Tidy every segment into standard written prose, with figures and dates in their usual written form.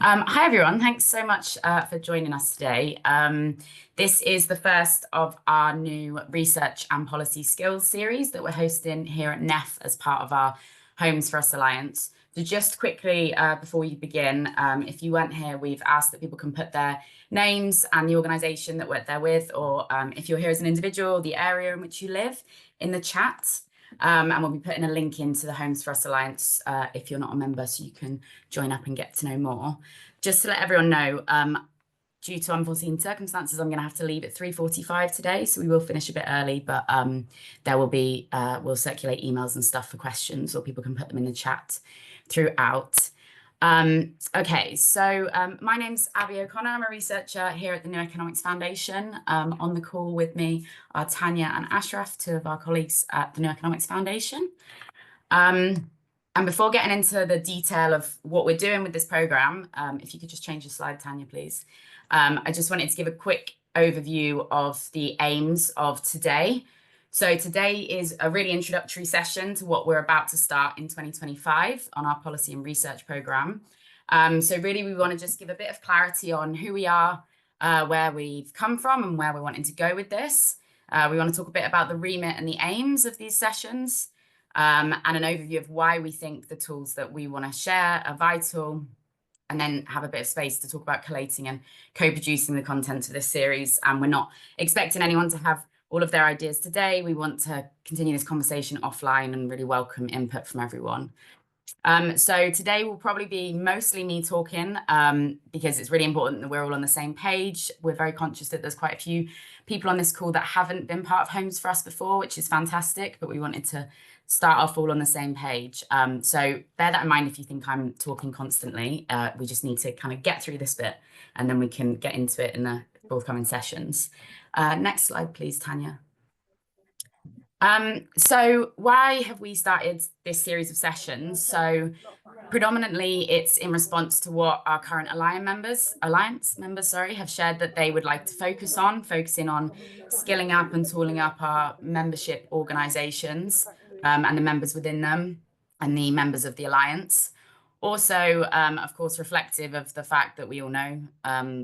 Hi everyone, thanks so much for joining us today. This is the first of our new research and policy skills series that we're hosting here at NEF as part of our Homes for Us Alliance. So just quickly, before we begin, if you weren't here, we've asked that people can put their names and the organisation that they're with, or if you're here as an individual, the area in which you live in the chat. And we'll be putting a link into the Homes for Us Alliance if you're not a member, so you can join up and get to know more. Just to let everyone know, due to unforeseen circumstances, I'm going to have to leave at 3:45 today, so we will finish a bit early, but there will be, we'll circulate emails and stuff for questions, or people can put them in the chat throughout. Okay, so my name's Abby O'Connor. I'm a researcher here at the New Economics Foundation. On the call with me are Tanya and Ashraf, two of our colleagues at the New Economics Foundation. And before getting into the detail of what we're doing with this program, if you could just change your slide, Tanya, please. I just wanted to give a quick overview of the aims of today. So today is a really introductory session to what we're about to start in 2025 on our policy and research program. So really, we want to just give a bit of clarity on who we are, where we've come from, and where we're wanting to go with this. We want to talk a bit about the remit and the aims of these sessions, and an overview of why we think the tools that we want to share are vital, and then have a bit of space to talk about collating and co-producing the content of this series. And we're not expecting anyone to have all of their ideas today. We want to continue this conversation offline and really welcome input from everyone. So today will probably be mostly me talking because it's really important that we're all on the same page. We're very conscious that there's quite a few people on this call that haven't been part of Homes for Us before, which is fantastic, but we wanted to start off all on the same page. So bear that in mind if you think I'm talking constantly. We just need to kind of get through this bit and then we can get into it in the forthcoming sessions. Next slide, please, Tanya. So why have we started this series of sessions? So predominantly it's in response to what our current alliance members have shared that they would like to focusing on skilling up and tooling up our membership organizations and the members within them and the members of the alliance. Also, of course, reflective of the fact that we all know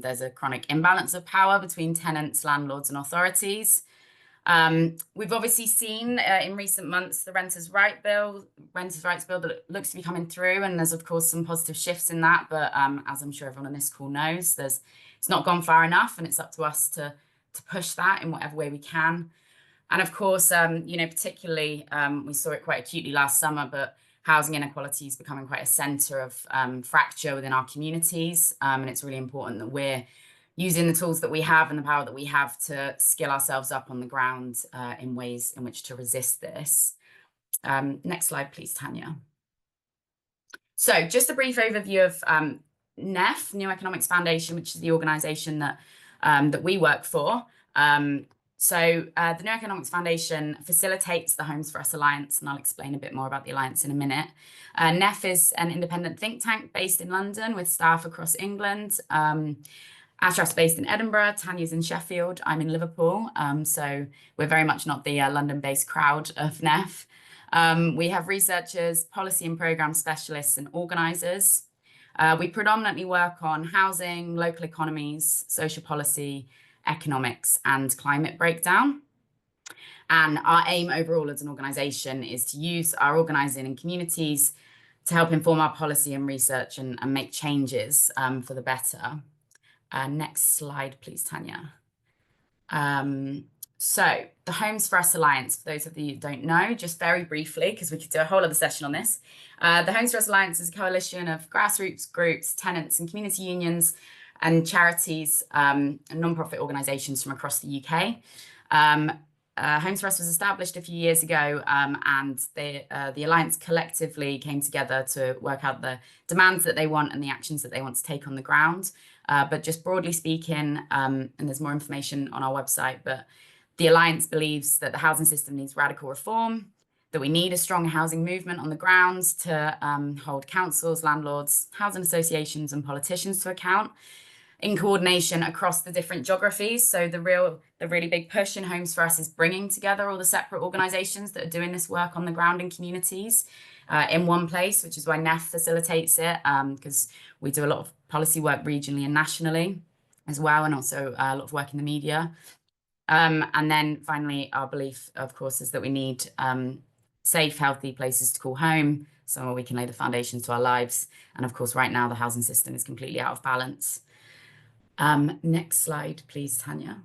there's a chronic imbalance of power between tenants, landlords and authorities. We've obviously seen in recent months the renters' rights bill that looks to be coming through, and there's of course some positive shifts in that. But as I'm sure everyone on this call knows, it's not gone far enough, and it's up to us to push that in whatever way we can. And of course, particularly we saw it quite acutely last summer, but housing inequality is becoming quite a centre of fracture within our communities, and it's really important that we're using the tools that we have and the power that we have to skill ourselves up on the ground in ways in which to resist this. Next slide, please, Tanya. So just a brief overview of NEF, New Economics Foundation, which is the organisation that we work for. So the New Economics Foundation facilitates the Homes for Us Alliance, and I'll explain a bit more about the Alliance in a minute. NEF is an independent think tank based in London with staff across England. Ashraf's based in Edinburgh, Tanya's in Sheffield, I'm in Liverpool. So we're very much not the London-based crowd of NEF. We have researchers, policy and programme specialists and organisers. We predominantly work on housing, local economies, social policy, economics and climate breakdown. And our aim overall as an organisation is to use our organising in communities to help inform our policy and research and make changes for the better. Next slide, please, Tanya. So the Homes for Us Alliance, for those of you who don't know, just very briefly, because we could do a whole other session on this. The Homes for Us Alliance is a coalition of grassroots groups, tenants and community unions and charities and non-profit organisations from across the UK. Homes for Us was established a few years ago, and the Alliance collectively came together to work out the demands that they want and the actions that they want to take on the ground. But just broadly speaking, and there's more information on our website, but the Alliance believes that the housing system needs radical reform, that we need a strong housing movement on the ground to hold councils, landlords, housing associations and politicians to account in coordination across the different geographies. So the really big push in Homes for Us is bringing together all the separate organisations that are doing this work on the ground in communities in one place, which is why NEF facilitates it, because we do a lot of policy work regionally and nationally as well, and also a lot of work in the media. And then finally, our belief, of course, is that we need safe, healthy places to call home, somewhere we can lay the foundations to our lives. And of course, right now, the housing system is completely out of balance. Next slide, please, Tanya.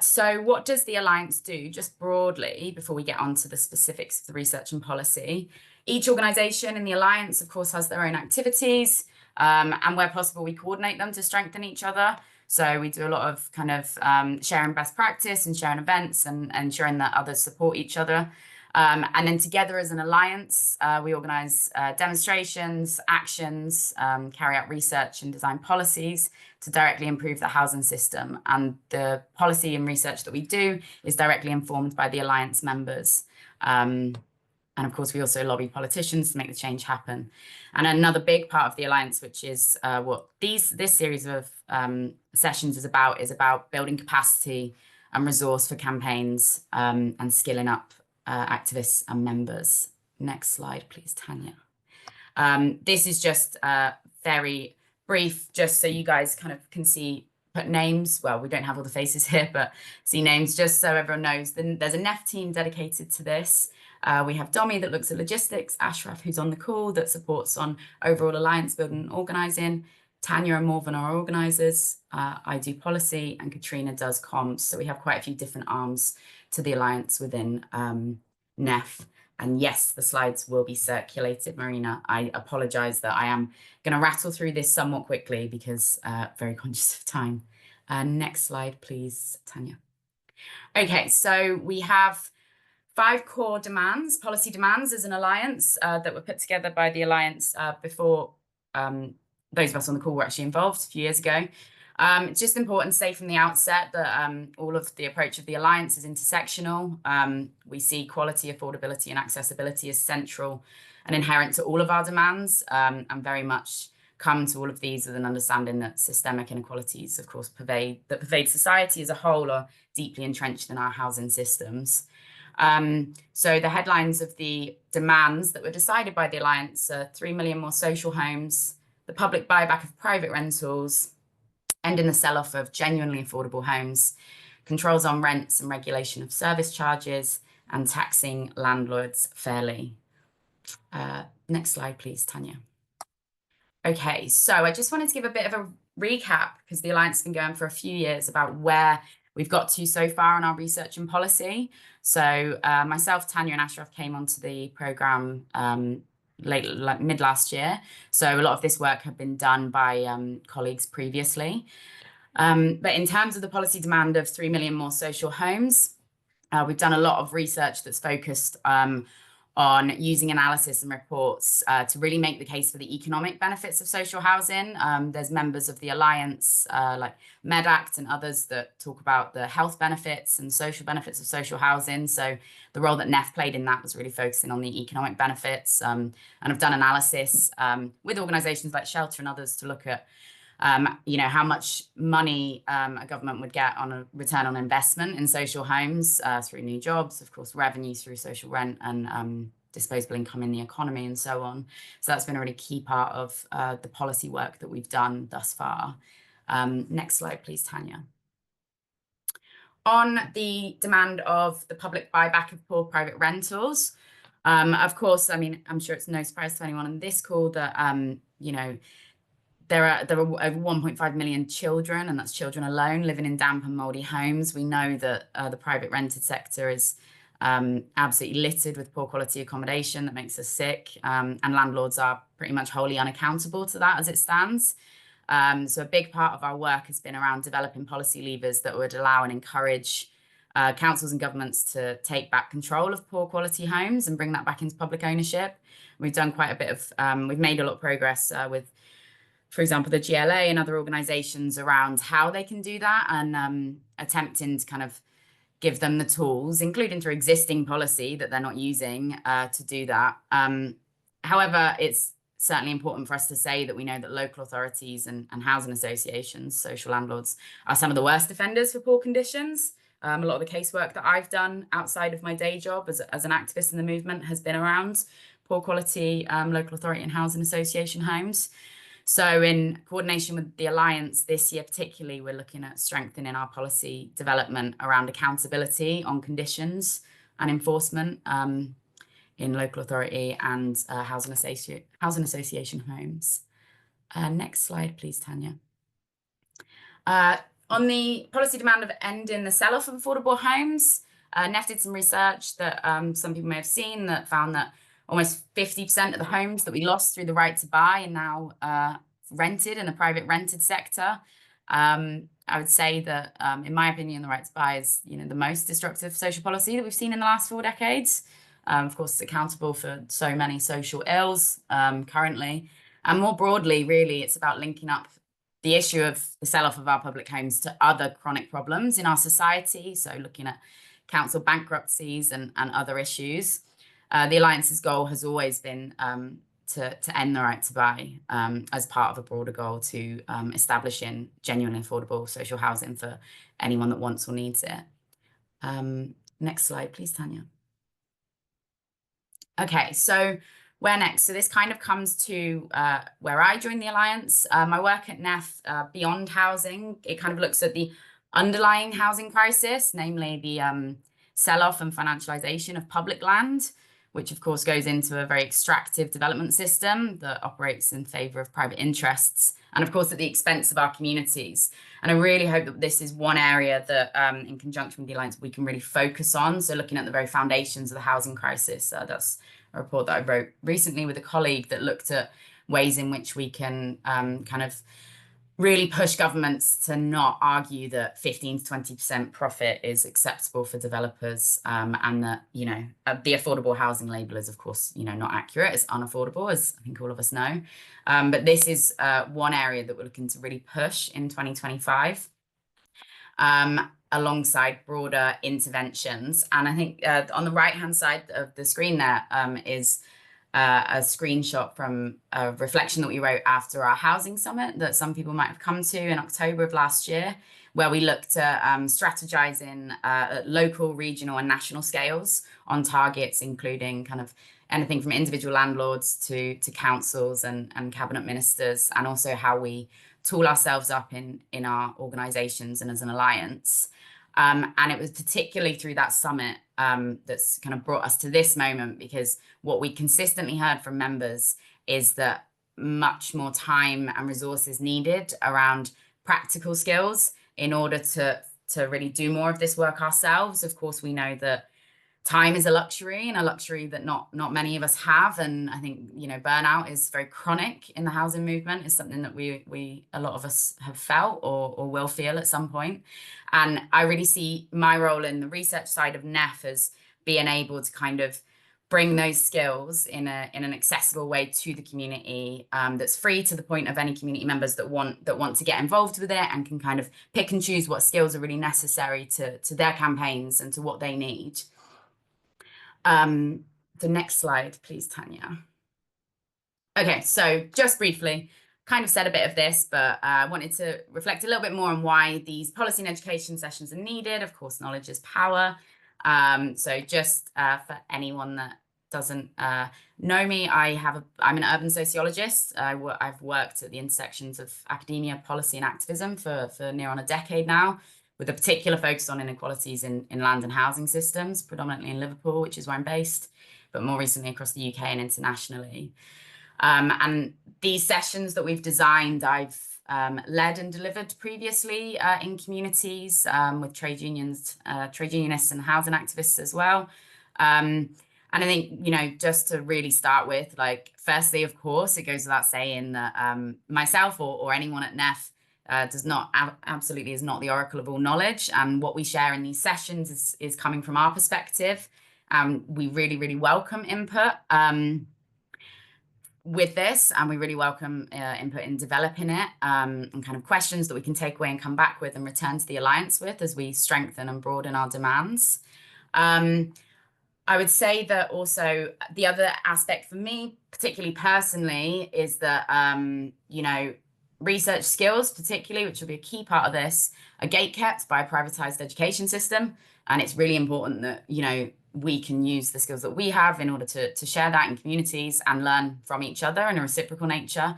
So what does the Alliance do, just broadly, before we get on to the specifics of the research and policy? Each organisation in the Alliance, of course, has their own activities, and where possible, we coordinate them to strengthen each other. So we do a lot of kind of sharing best practice and sharing events and ensuring that others support each other. And then together as an alliance, we organise demonstrations, actions, carry out research and design policies to directly improve the housing system. And the policy and research that we do is directly informed by the alliance members. And of course, we also lobby politicians to make the change happen. And another big part of the Alliance, which is what this series of sessions is about building capacity and resource for campaigns and skilling up activists and members. Next slide, please, Tanya. This is just very brief, just so you guys kind of can put names. Well, we don't have all the faces here, but see names just so everyone knows. Then there's a NEF team dedicated to this. We have Domi that looks at logistics, Ashraf, who's on the call, that supports on overall alliance building and organising. Tanya and Morven are our organisers. I do policy, and Katrina does comms. So we have quite a few different arms to the alliance within NEF. And yes, the slides will be circulated, Marina. I apologise that I am going to rattle through this somewhat quickly because very conscious of time. Next slide, please, Tanya. Okay, so we have 5 core demands, policy demands as an alliance that were put together by the alliance before those of us on the call were actually involved a few years ago. It's just important to say from the outset that all of the approach of the alliance is intersectional. We see quality, affordability, and accessibility as central and inherent to all of our demands, and very much come to all of these with an understanding that systemic inequalities, of course, pervade society as a whole, are deeply entrenched in our housing systems. So the headlines of the demands that were decided by the Alliance are 3 million more social homes, the public buyback of private rentals, ending the sell-off of genuinely affordable homes, controls on rents and regulation of service charges, and taxing landlords fairly. Next slide, please, Tanya. Okay, so I just wanted to give a bit of a recap, because the Alliance has been going for a few years, about where we've got to so far in our research and policy. So myself, Tanya, and Ashraf came onto the programme mid last year. So a lot of this work had been done by colleagues previously. But in terms of the policy demand of 3 million more social homes, we've done a lot of research that's focused on using analysis and reports to really make the case for the economic benefits of social housing. There's members of the Alliance, like MedAct and others, that talk about the health benefits and social benefits of social housing. So the role that NEF played in that was really focusing on the economic benefits. And I've done analysis with organisations like Shelter and others to look at how much money a government would get on a return on investment in social homes through new jobs, of course, revenue through social rent and disposable income in the economy and so on. So that's been a really key part of the policy work that we've done thus far. Next slide, please, Tanya. On the demand of the public buyback of poor private rentals, of course, I mean, I'm sure it's no surprise to anyone on this call that, there are over 1.5 million children, and that's children alone, living in damp and mouldy homes. We know that the private rented sector is absolutely littered with poor quality accommodation that makes us sick, and landlords are pretty much wholly unaccountable to that as it stands. So a big part of our work has been around developing policy levers that would allow and encourage councils and governments to take back control of poor quality homes and bring that back into public ownership. We've done quite a bit of, we've made a lot of progress with, for example, the GLA and other organisations around how they can do that, and attempting to kind of give them the tools, including through existing policy that they're not using, to do that. However, it's certainly important for us to say that we know that local authorities and housing associations, social landlords, are some of the worst offenders for poor conditions. A lot of the casework that I've done outside of my day job as an activist in the movement has been around poor quality local authority and housing association homes. So in coordination with the Alliance this year particularly, we're looking at strengthening our policy development around accountability on conditions and enforcement in local authority and housing association homes. Next slide, please, Tanya. On the policy demand of ending the sell-off of affordable homes, NEF did some research that some people may have seen that found that almost 50% of the homes that we lost through the right to buy are now rented in the private rented sector. I would say that, in my opinion, the right to buy is, the most destructive social policy that we've seen in the last 4 decades. Of course, it's accountable for so many social ills currently. And more broadly, really, it's about linking up the issue of the sell-off of our public homes to other chronic problems in our society. So looking at council bankruptcies and other issues. The Alliance's goal has always been to end the right to buy as part of a broader goal to establishing genuinely affordable social housing for anyone that wants or needs it. Next slide, please, Tanya. Okay, so where next? So this kind of comes to where I joined the Alliance. My work at NEF, beyond housing, it kind of looks at the underlying housing crisis, namely the sell-off and financialization of public land, which of course goes into a very extractive development system that operates in favor of private interests, and of course at the expense of our communities. And I really hope that this is one area that, in conjunction with the Alliance, we can really focus on. So looking at the very foundations of the housing crisis, that's a report that I wrote recently with a colleague that looked at ways in which we can kind of really push governments to not argue that 15 to 20% profit is acceptable for developers, and that, the affordable housing label is, of course, not accurate. It's unaffordable, as I think all of us know. But this is one area that we're looking to really push in 2025. Alongside broader interventions. And I think on the right-hand side of the screen there is a screenshot from a reflection that we wrote after our housing summit that some people might have come to in October of last year, where we looked at strategizing at local, regional and national scales on targets, including kind of anything from individual landlords to councils and cabinet ministers, and also how we tool ourselves up in our organizations and as an alliance. And it was particularly through that summit that's kind of brought us to this moment, because what we consistently heard from members is that much more time and resources needed around practical skills in order to really do more of this work ourselves. Of course, we know that time is a luxury, and a luxury that not many of us have. And I think, burnout is very chronic in the housing movement. It's something that a lot of us have felt or will feel at some point. And I really see my role in the research side of NEF as being able to kind of bring those skills in an accessible way to the community, that's free to the point of any community members that want to get involved with it and can kind of pick and choose what skills are really necessary to their campaigns and to what they need. The next slide, please, Tanya. Okay, so just briefly, kind of said a bit of this, but I wanted to reflect a little bit more on why these policy and education sessions are needed. Of course, knowledge is power. So just for anyone that doesn't know me, I'm an urban sociologist. I've worked at the intersections of academia, policy and activism for near on a decade now, with a particular focus on inequalities in land and housing systems, predominantly in Liverpool, which is where I'm based, but more recently across the UK and internationally. And these sessions that we've designed, I've led and delivered previously in communities with trade unionists and housing activists as well. And I think, just to really start with, firstly, of course, it goes without saying that myself or anyone at NEF absolutely is not the oracle of all knowledge. And what we share in these sessions is coming from our perspective. We really, really welcome input with this, and we really welcome input in developing it, and kind of questions that we can take away and come back with and return to the Alliance with as we strengthen and broaden our demands. I would say that also the other aspect for me, particularly personally, is that, research skills, particularly, which will be a key part of this, are gatekept by a privatized education system. And it's really important that, we can use the skills that we have in order to share that in communities and learn from each other in a reciprocal nature.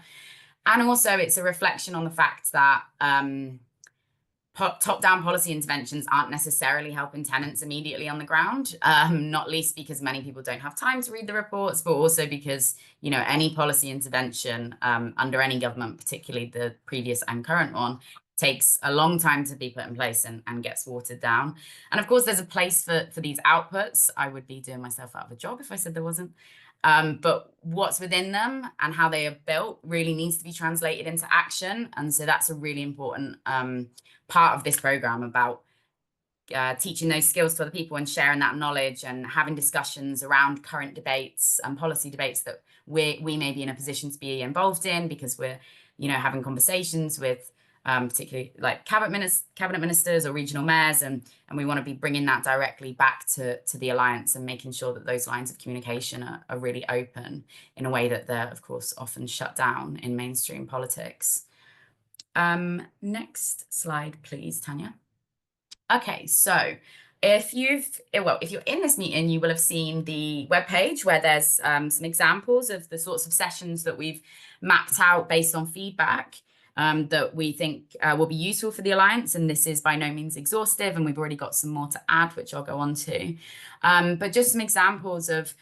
And also it's a reflection on the fact that top-down policy interventions aren't necessarily helping tenants immediately on the ground, not least because many people don't have time to read the reports, but also because, you know, any policy intervention under any government, particularly the previous and current one, takes a long time to be put in place and gets watered down. And of course, there's a place for these outputs. I would be doing myself out of a job if I said there wasn't. But what's within them and how they are built really needs to be translated into action. And so that's a really important part of this program, about teaching those skills to other people and sharing that knowledge and having discussions around current debates and policy debates that we may be in a position to be involved in, because we're, you know, having conversations with particularly like cabinet ministers or regional mayors, and we want to be bringing that directly back to the Alliance and making sure that those lines of communication are really open in a way that they're, of course, often shut down in mainstream politics. Next slide, please, Tanya. Okay, so if you're in this meeting, you will have seen the webpage where there's some examples of the sorts of sessions that we've mapped out based on feedback that we think will be useful for the Alliance. And this is by no means exhaustive, and we've already got some more to add, which I'll go on to. But just some examples of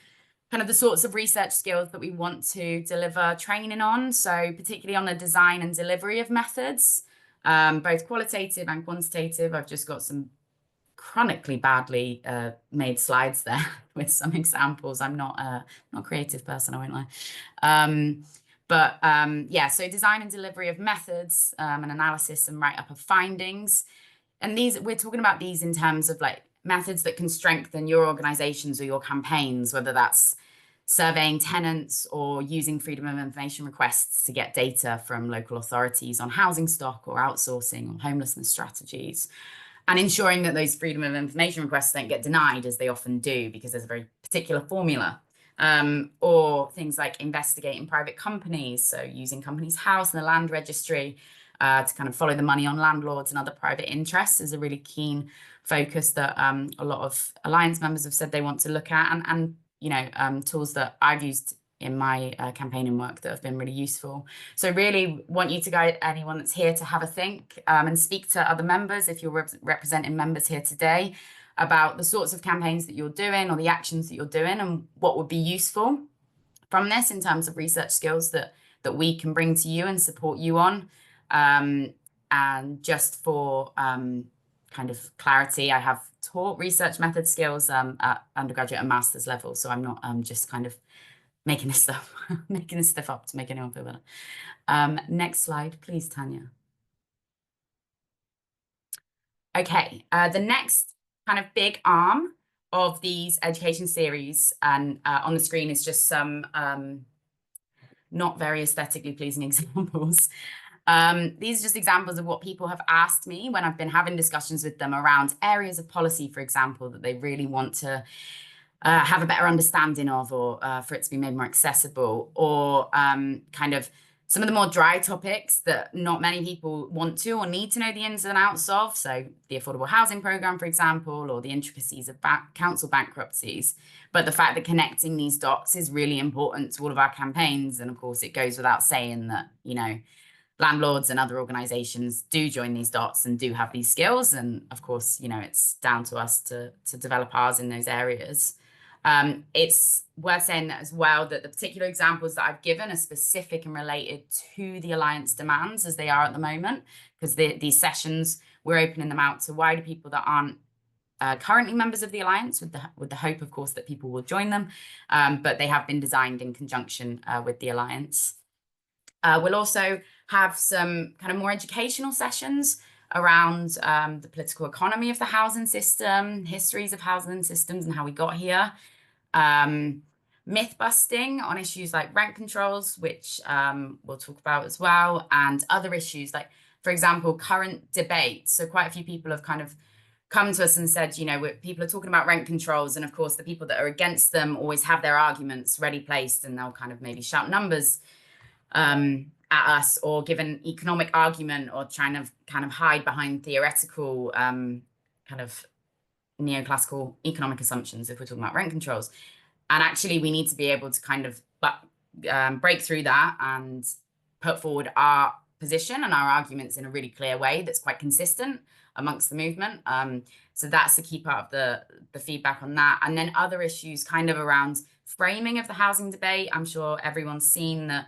kind of the sorts of research skills that we want to deliver training on. So particularly on the design and delivery of methods, both qualitative and quantitative. I've just got some chronically badly made slides there with some examples. I'm not a creative person, I won't lie. Yeah, so design and delivery of methods, and analysis and write-up of findings. And these, we're talking about these in terms of like methods that can strengthen your organizations or your campaigns, whether that's surveying tenants or using freedom of information requests to get data from local authorities on housing stock or outsourcing or homelessness strategies, and ensuring that those freedom of information requests don't get denied, as they often do, because there's a very particular formula. Or things like investigating private companies, so using Companies House and the land registry to kind of follow the money on landlords and other private interests is a really keen focus that a lot of Alliance members have said they want to look at, and you know, tools that I've used in my campaigning work that have been really useful. So really want you to guide anyone that's here to have a think and speak to other members, if you're representing members here today, about the sorts of campaigns that you're doing or the actions that you're doing, and what would be useful from this in terms of research skills that we can bring to you and support you on. And just for kind of clarity, I have taught research method skills at undergraduate and master's level, so I'm not just kind of making this stuff up to make anyone feel better. Next slide, please, Tanya. Okay, the next kind of big arm of these education series, and on the screen is just some not very aesthetically pleasing examples. These are just examples of what people have asked me when I've been having discussions with them around areas of policy, for example, that they really want to have a better understanding of, or for it to be made more accessible, or kind of some of the more dry topics that not many people want to or need to know the ins and outs of. So the affordable housing program, for example, or the intricacies of council bankruptcies. But the fact that connecting these dots is really important to all of our campaigns. And of course, it goes without saying that, you know, landlords and other organizations do join these dots and do have these skills. And of course, you know, it's down to us to develop ours in those areas. It's worth saying as well that the particular examples that I've given are specific and related to the Alliance demands as they are at the moment, because these sessions, we're opening them out to wider people that aren't currently members of the Alliance, with the hope, of course, that people will join them, but they have been designed in conjunction with the Alliance. We'll also have some kind of more educational sessions around the political economy of the housing system, histories of housing systems and how we got here. Myth busting on issues like rent controls, which we'll talk about as well, and other issues like, for example, current debates. So quite a few people have kind of come to us and said, you know, people are talking about rent controls, and of course the people that are against them always have their arguments ready placed, and they'll kind of maybe shout numbers at us, or give an economic argument, or trying to kind of hide behind theoretical kind of neoclassical economic assumptions if we're talking about rent controls. And actually we need to be able to kind of break through that and put forward our position and our arguments in a really clear way that's quite consistent amongst the movement. So that's the key part of the feedback on that. And then other issues kind of around framing of the housing debate. I'm sure everyone's seen that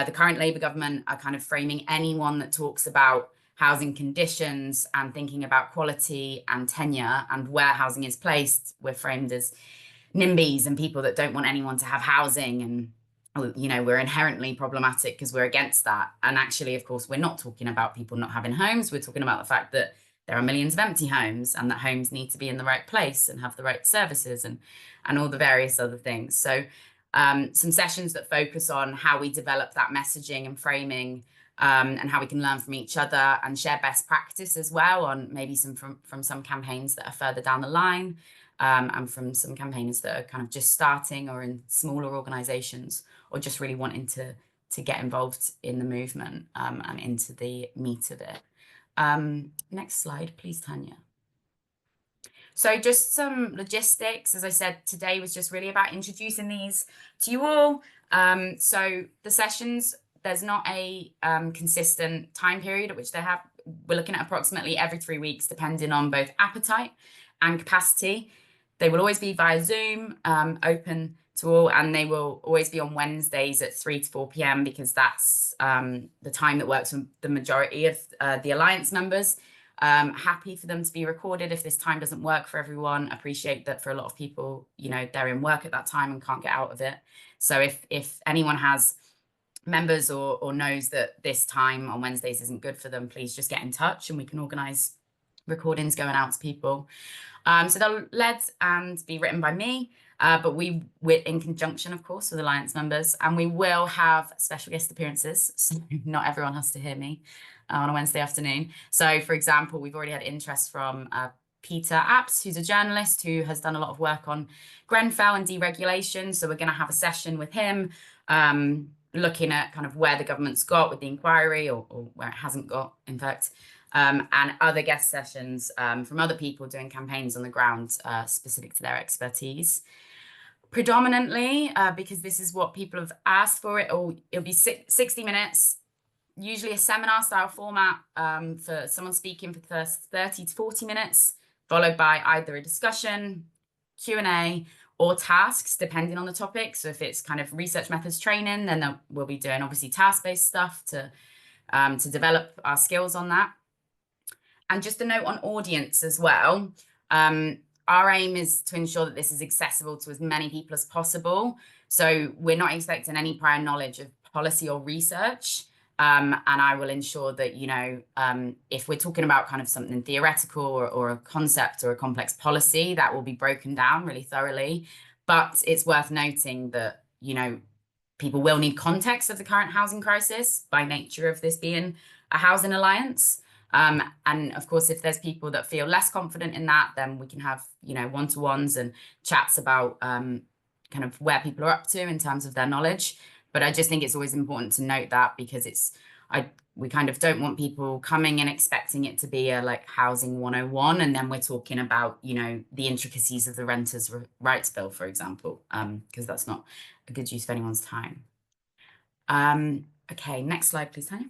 the current Labour government are kind of framing anyone that talks about housing conditions and thinking about quality and tenure and where housing is placed. We're framed as NIMBYs and people that don't want anyone to have housing, and we're inherently problematic because we're against that. And actually, of course, we're not talking about people not having homes. We're talking about the fact that there are millions of empty homes and that homes need to be in the right place and have the right services and all the various other things. So some sessions that focus on how we develop that messaging and framing, and how we can learn from each other and share best practice as well on maybe some from some campaigns that are further down the line, and from some campaigners that are kind of just starting or in smaller organizations or just really wanting to get involved in the movement, and into the meat of it. Next slide, please, Tanya. So just some logistics. As I said, today was just really about introducing these to you all. So the sessions, there's not a consistent time period at which they have. We're looking at approximately every 3 weeks, depending on both appetite and capacity. They will always be via Zoom, open to all, and they will always be on Wednesdays at 3 to 4 p.m. because that's the time that works for the majority of the Alliance members. Happy for them to be recorded if this time doesn't work for everyone. Appreciate that for a lot of people, they're in work at that time and can't get out of it. So if anyone has members or knows that this time on Wednesdays isn't good for them, please just get in touch and we can organise recordings going out to people. So they'll led and be written by me, but we're in conjunction, of course, with Alliance members, and we will have special guest appearances. So not everyone has to hear me on a Wednesday afternoon. So, for example, we've already had interest from Peter Apps, who's a journalist who has done a lot of work on Grenfell and deregulation. So we're going to have a session with him, looking at kind of where the government's got with the inquiry, or where it hasn't got, in fact, and other guest sessions from other people doing campaigns on the ground specific to their expertise. Predominantly, because this is what people have asked for, it'll be 60 minutes, usually a seminar style format, for someone speaking for the first 30 to 40 minutes, followed by either a discussion, Q&A, or tasks, depending on the topic. So if it's kind of research methods training, then we'll be doing obviously task-based stuff to develop our skills on that. And just a note on audience as well. Our aim is to ensure that this is accessible to as many people as possible. So we're not expecting any prior knowledge of policy or research. And I will ensure that, if we're talking about kind of something theoretical or a concept or a complex policy, that will be broken down really thoroughly. But it's worth noting that, people will need context of the current housing crisis by nature of this being a housing alliance. And of course, if there's people that feel less confident in that, then we can have, one-to-ones and chats about kind of where people are up to in terms of their knowledge. But I just think it's always important to note that, because we kind of don't want people coming and expecting it to be a like housing 101, and then we're talking about, the intricacies of the Renters' Rights Bill, for example, because that's not a good use of anyone's time. Okay, next slide, please, Tanya.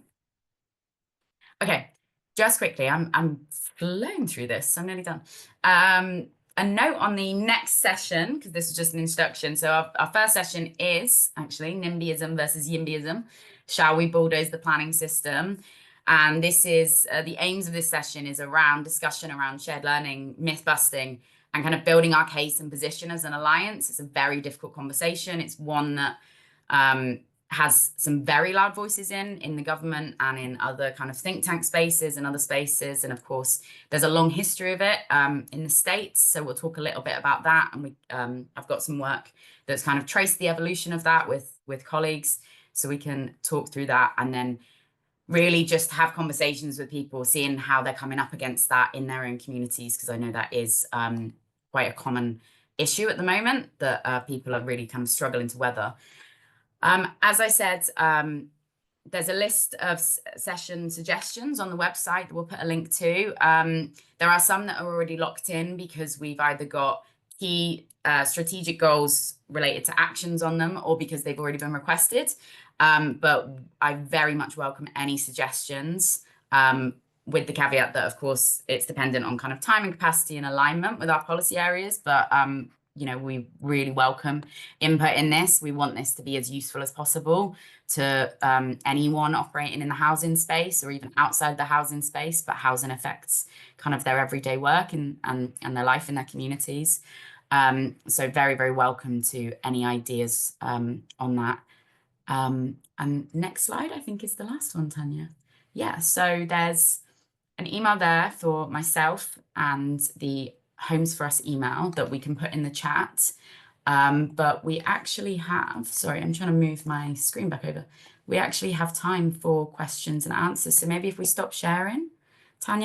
Okay, just quickly, I'm flowing through this, so I'm nearly done. A note on the next session, because this is just an introduction. So our first session is actually NIMBYism versus YIMBYism. Shall we bulldoze the planning system? And this is the aims of this session is around discussion around shared learning, myth busting, and kind of building our case and position as an alliance. It's a very difficult conversation. It's one that has some very loud voices in the government and in other kind of think tank spaces and other spaces. And of course, there's a long history of it in the States. So we'll talk a little bit about that. And I've got some work that's kind of traced the evolution of that with colleagues. So we can talk through that and then really just have conversations with people, seeing how they're coming up against that in their own communities, because I know that is quite a common issue at the moment that people are really kind of struggling to weather. As I said, there's a list of session suggestions on the website that we'll put a link to. There are some that are already locked in because we've either got key strategic goals related to actions on them or because they've already been requested. But I very much welcome any suggestions, with the caveat that, of course, it's dependent on kind of time and capacity and alignment with our policy areas. But we really welcome input in this. We want this to be as useful as possible to anyone operating in the housing space or even outside the housing space, but housing affects kind of their everyday work and their life in their communities. So very, very welcome to any ideas on that. And next slide, I think, is the last one, Tanya. Yeah, so there's an email there for myself and the Homes for Us email that we can put in the chat. But we actually have, sorry, I'm trying to move my screen back over. We actually have time for questions and answers. So maybe if we stop sharing, Tanya.